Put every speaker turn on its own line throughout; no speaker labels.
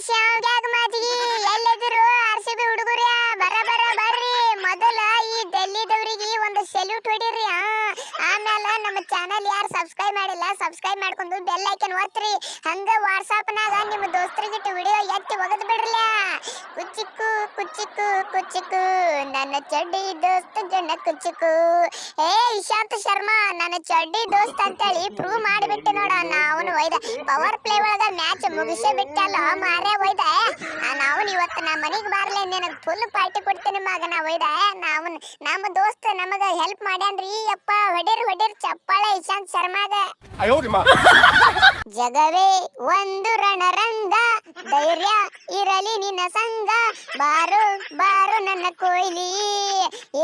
ಶಾವ್ಗ್ಯಾಗ ಮಾಜಿಗಿ ಎಲ್ಲೆದಿರು RCB ಹುಡುಗರು ಬರ್ರಿ ಮೊದಲ ಈ ಡೆಲ್ಲಿದವರಿಗೆ ಒಂದು ಸೆಲ್ಯೂಟ್ ಹೊಡಿರಿ ಆಮೇಲೆ ನಮ್ಮ ಚಾನೆಲ್ ಯಾರು ಸಬ್ಸ್ಕ್ರೈಬ್ ಮಾಡಿಲ್ಲ ಸಬ್ಸ್ಕ್ರೈಬ್ ಮಾಡ್ಕೊಂಡು ಬೆಲ್ ಐಕನ್ ಒತ್ತಿರಿ ಹಂಗ ವಾಟ್ಸ್ಆಪ್ ನಾಗ ನಿಮ್ಮ ದೋಸ್ತರಿಗೆ ವಿಡಿಯೋ ಎತ್ತಿ ಒಗದ್ ಬಿಡ್ರಲ್ಲ ಕುಚ್ಚಿಕ್ಕು ಕುಚ್ಚಿಕ್ಕು ಕುಚ್ಚಿಕ್ಕು ನನ್ನ ಚಡ್ಡಿ ದೋಸ್ತ ಗಣ್ಣ ಕುಚ್ಚಿಕ್ಕು ಏ ಇಶಾಂತ್ ಶರ್ಮಾ ನನ್ನ ಚಡ್ಡಿ ದೋಸ್ತ ಅಂತೇಳಿ ಪ್ರೂವ್ ಮಾಡಿಬಿಟ್ಟೆ ನೋಡ ಅವನು ಒಯ್ದ ಪವರ್ ಪ್ಲೇ ಒಳಗ ಮ್ಯಾಚ್ ಮುಗಿಸೇ ಬಿಟ್ಟಲ್ಲ ಮಾರೇ ಒಯ್ದ ನಾವನ್ ಇವತ್ತು ನಮ್ಮ ಮನೆಗೆ ಬಾರ್ಲೆ ನಿನಗೆ ಫುಲ್ ಪಾರ್ಟಿ ಕೊಡ್ತೀನಿ ಮಗನ ಒಯ್ದ ನಮ್ಮ ದೋಸ್ತ ನಮಗ ಹೆಲ್ಪ್ ಮಾಡ್ಯಾನ್ರಿ ಯಪ್ಪ ಹೊಡಿರ್ ಚಪ್ಪಾಳೆ ಇಶಾಂತ್ ಶರ್ಮಾಗ ಜಗವೇ ಒಂದು ರಣರಂಗ ಧೈರ್ಯ ಇರಲಿ ನಿನ್ನ ಸಂಗ ಬಾರು ಬಾರು ನನ್ನ ಕೊಯ್ಲಿ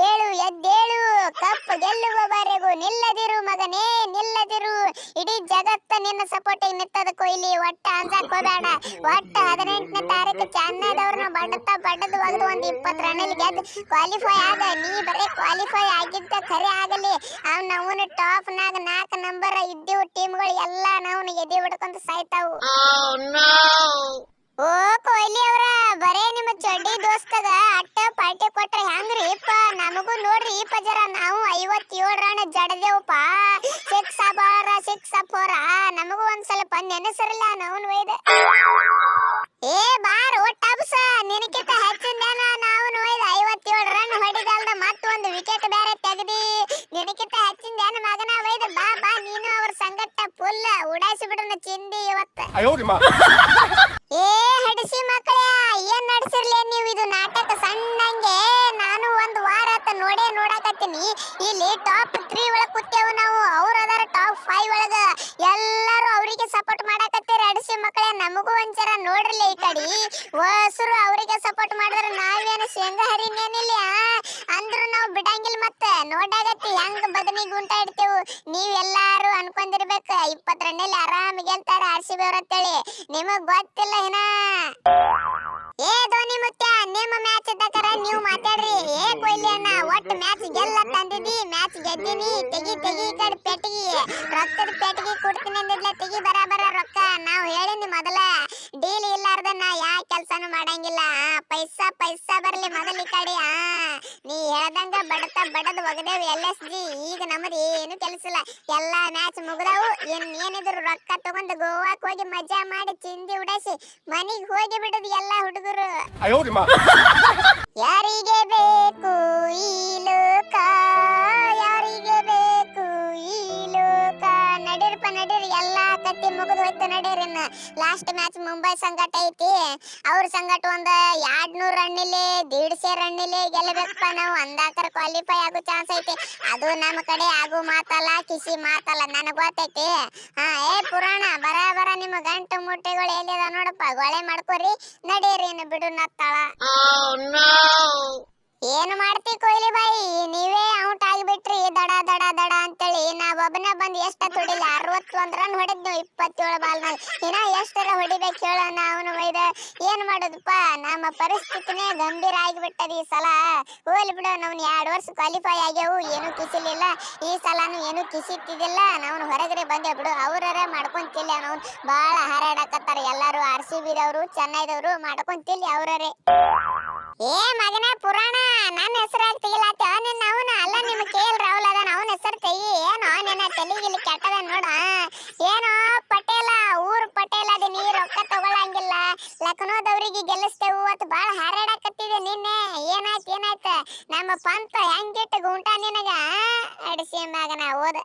ಏಳು ಎದ್ದೇಳು ಕಪ್ ಗೆಲ್ಲುವವರೆಗೂ ನಿಲ್ಲದಿರು ಮಗನೇ ನಿಲ್ಲದಿರು ಇಡೀ ಜಗತ್ತ ನಿನ್ನ ಸಪೋರ್ಟಿಗೆ ನಿಂತದ ಕೊಯ್ಲಿ ಒಟ್ಟ ಅಂಜಾಕ್ ಹೋಗ್ಬೇಡ ಒಟ್ಟ 18ನೇ ತಾರೀಕು ಚೆನ್ನೈದವ್ರನ್ನ ಬಡದು ಒಗದು ಒಂದು 20 ರನ್ನಲ್ಲಿ ಗೆದ್ದು ಕ್ವಾಲಿಫೈ ಆದ ನೀ ಬರೀ ಕ್ವಾಲಿಫೈ ಆಗಿದ್ದ ಖರೆ ಆಗಲಿ ಅವನು ಟಾಪ್ ನಾಗ 4 ನಂಬರ್ ಇದ್ದೀವು ಟೀಮ್ಗಳು ಎಲ್ಲ ನಾವು ಎದೆ ಹೊಡ್ಕೊಂತ ಸಾಯ್ತಾವು ಓ ಕೊಹ್ಲಿ ಅವರ ಬರೇ ನಿಮ್ಮ ಚಡ್ಡಿ ದೋಸ್ತಗ ಅಟ್ಟ ಪಾರ್ಟಿ ಕೊಟ್ರೆ ಹೆಂಗ್ರಿಪ್ಪ ನಮಗೂ ನೋಡ್ರಿ ಜರ ನಾವು 57 ರನ್ ಜಡದೇವಪ್ಪ 6 ನಮಗೂ ಒಂದ್ ಸ್ವಲ್ಪ ನೆನಸರಿಲ್ಲ ನಾವು ಒಯ್ದ ಏ ಬಾರ್ ಟಬ್ಸ ನಿನಕಿಂತ ಹೆಚ್ಚಿಂದೇನ ನಾವು ಒಯ್ದ 57 ರನ್ ಹೊಡಿದಲ್ದ ಮತ್ತೊಂದು ವಿಕೆಟ್ ಬೇರೆ ತೆಗದಿ ನಿನಕಿಂತ ಹೆಚ್ಚಿಂದೇನ ಮಗನ ಒಯ್ದ ಬಾ ನೀನು ಅವ್ರ ಸಂಗಟ ಫುಲ್ ಉಡಾಯಿಸಿ ಬಿಡ್ರನ ಚಿಂದಿ ಇವತ್ತು ಏ ಹಡಿಸಿ ಮಕ್ಕಳೇ ಏನ್ ನಡ್ಸಿರ್ಲಿ ನೀವು ಇದು ನಾಟಕ ಸಣ್ಣಂಗೆ ನಾನು ಒಂದು ವಾರ ಆತ ನೋಡಾಕತ್ತೀನಿ ಇಲ್ಲಿ ಟಾಪ್ 3 ಒಳಗ್ ಕೂತೇವು ನಾವು ಅವ್ರ ಅದರ ಟಾಪ್ 5 ಒಳಗ ಎಲ್ಲರೂ ಅವರಿಗೆ ಸಪೋರ್ಟ್ ಮಾಡಾಕತ್ತೀರಿ ಹಡಿಸಿ ಮಕ್ಕಳೇ ನಮಗೂ ಒಂಚರ ನೋಡ್ರಲಿ ಈ ಕಡೆ ಹೊಸರು ಅವರಿಗೆ ಸಪೋರ್ಟ್ ಮಾಡಿದ್ರೆ ನಾವೇನು ಶೇಂಗಾ ಹರಿನೇನಿಲ್ಲ ಅಂದ್ರು ನಾವು ಬಿಡಂಗಿಲ್ಲ ಮತ್ತೆ ನೋಡಾಗತ್ತಿ ಹೆಂಗ್ ಬದನಿ ಗುಂಟ ಇಡ್ತೇವು ನೀವೆಲ್ಲಾರು ಅನ್ಕೊಂಡಿರ್ಬೇಕು 20 ರನ್ನಲ್ಲಿ ಆರಾಮ್ ಗೆಲ್ತಾರ ಆರ್ಸಿಬಿ ಅವ್ರ ಅಂತೇಳಿ ನಿಮಗ್ ಗೊತ್ತಿಲ್ಲ ಏನ ಏ ಧೋನಿ ಮುತ್ಯ ನಿಮ್ಮ ಮ್ಯಾಚ್ ಇದ್ದಕರ ನೀವು ಮಾತಾಡ್ರಿ ಏ ಕೊಹ್ಲಿ ಅಣ್ಣ ಒಟ್ಟು ಮ್ಯಾಚ್ ಗೆಲ್ಲ ತಂದಿದಿ ಮ್ಯಾಚ್ ಗೆದ್ದಿನಿ ತೆಗಿ ಕಡೆ ಪೆಟ್ಟಿಗೆ ರೊಕ್ಕದ ಪೆಟ್ಟಿಗೆ ಕೊಡ್ತೀನಿ ಅಂದಿದ್ಲ ತೆಗಿ ಬರಾಬರ ರೊಕ್ಕ ನಾವು ಹೇಳಿದ್ನಿ ಮೊದಲ ಡೀಲ್ ಇಲ್ಲಾರ್ದ ನಾ ಯಾ ಕೆಲ್ಸನೂ ಮಾಡಂಗಿಲ್ಲ ಪೈಸಾ ಬರ್ಲಿ ಮೊದಲ ಈ ಕಡೆ ನೀ ಹೇಳ್ದಂಗ ಬಡದು ಒಗದೇವು LSG ಈಗ ನಮ್ಮದು ಏನು ಕೆಲಸಿಲ್ಲ ಎಲ್ಲಾ ಮ್ಯಾಚ್ ಮುಗ್ದವು ಏನಿದ್ರು ರೊಕ್ಕ ತಗೊಂಡು ಗೋವಾಕ್ ಹೋಗಿ ಮಜಾ ಮಾಡಿ ಚಿಂದಿ ಉಡಾಯಿಸಿ ಮನಿಗ್ ಹೋಗಿ ಬಿಡುದು ಎಲ್ಲಾ ಹುಡುಗರು ಯಾರಿಗೆ ಬೇಕು ಈ ಲೋಕ ಯಾರಿಗೆ ಬೇಕು ಈ ಲೋಕ ನಡೀರಿ ಎಲ್ಲಾ ಕತ್ತಿ ಮುಗಿದು ಹೋಯ್ತು ನಡೀರಿ ಲಾಸ್ಟ್ ಮ್ಯಾಚ್ ಮುಂಬೈ ಸಂಗಟ ಐತಿ ಅವ್ರ ಸಂಗಟ ಒಂದ್ 200 ರನ್ನಿಲೆ 150 ರನ್ನಿಲೆ ಗೆಲ್ಲಬೇಕಪ್ಪ ನಾವು ಅಂದಾಕರ ಕ್ವಾಲಿಫೈ ಆಗೋ ಚಾನ್ಸ್ ಐತಿ ಅದು ನಮ್ಮ ಕಡೆ ಆಗೋ ಮಾತಲ್ಲ ಕಿಸಿ ಮಾತಲ್ಲ ನನಗ್ ಗೊತ್ತೈತಿ ಏ ಪುರಾಣ ಬರ ನಿಮ್ಮ ಗಂಟು ಮುಟ್ಟೆಗಳು ಎಲ್ಲಿದ ನೋಡಪ್ಪ ಗೊಳೆ ಮಾಡ್ಕೋರಿ ನಡೀರಿ ಬಿಡು ನತ್ತಾಳ ಏನು ಮಾಡ್ತಿ ಕೊಹ್ಲಿ ಬಾಯಿ ನೀವೇ ಔಟ್ ಆಗಿಬಿಟ್ರಿ ದಡ ಅಂತೇಳಿ ನಾವೊಬ್ಬನ ಬಂದ್ ಎಷ್ಟ ತುಡಿಲ್ಲ 61 ರನ್ ಹೊಡೆದ್ 27 ಬಾಲ್ನಾಗ ಇನ್ನ ಎಷ್ಟರ ಹೊಡಿಬೇಕು ಹೇಳ ನಾವು ಒಯ್ದ ಏನ್ ಮಾಡೋದಪ್ಪ ನಮ್ಮ ಪರಿಸ್ಥಿತಿನೇ ಗಂಭೀರ ಆಗಿಬಿಟ್ಟದ ಈ ಸಲ ಹೋಗ್ಲಿ ಬಿಡು ನಾವು 2 ವರ್ಷ ಕ್ವಾಲಿಫೈ ಆಗ್ಯಾವು ಏನು ಕಿಸಿಲಿಲ್ಲ ಈ ಸಲಾನು ಏನು ಕಿಸಿತ್ತಿದಿಲ್ಲ ನಾವು ಹೊರಗಡೆ ಬಂದೆ ಬಿಡು ಅವ್ರರ ಮಾಡ್ಕೊಂತಿಲ್ಲ ನಾವು ಬಾಳ ಹಾರಾಡಕತ್ತಾರ ಎಲ್ಲಾರು RCB ದವರು ಚೆನ್ನೈದವರು ಮಾಡ್ಕೊಂತಿಲ್ಲ ಅವ್ರರೇ ಏ ಮಗನ ಪುರಾಣ ನನ್ನ ಹೆಸರಾಗ ತೆಗಿಲಾತ ನಿನ್ನ ಅವನ ಅಲ್ಲ ನಿಮ್ಮ KL ರಾಹುಲ್ ಅದ ಅವನ ಹೆಸರು ತೆಗಿ ಏನೋ ನಿನ್ನ ತೆಲಿಗಿಲಿ ಕೆಟ್ಟದ ನೋಡ ಏನೋ ಪಟೇಲ ಊರ್ ಪಟೇಲ್ ಅದ ನೀ ರೊಕ್ಕ ತಗೊಳಂಗಿಲ್ಲ ಲಕ್ನೋದವ್ರಿಗೆ ಗೆಲ್ಲಿಸ್ತೇವು ಅಂತ ಬಾಳ ಹಾರಾಡಕತ್ತಿದೆ ನಿನ್ನೆ ಏನಾಯ್ತು ನಮ್ಮ ಪಂತ ಹೆಂಗಿಟ್ಟು ಗುಂಟ ನಿನಗ ಅಡಿಸಿ ಮಗನ ಓದ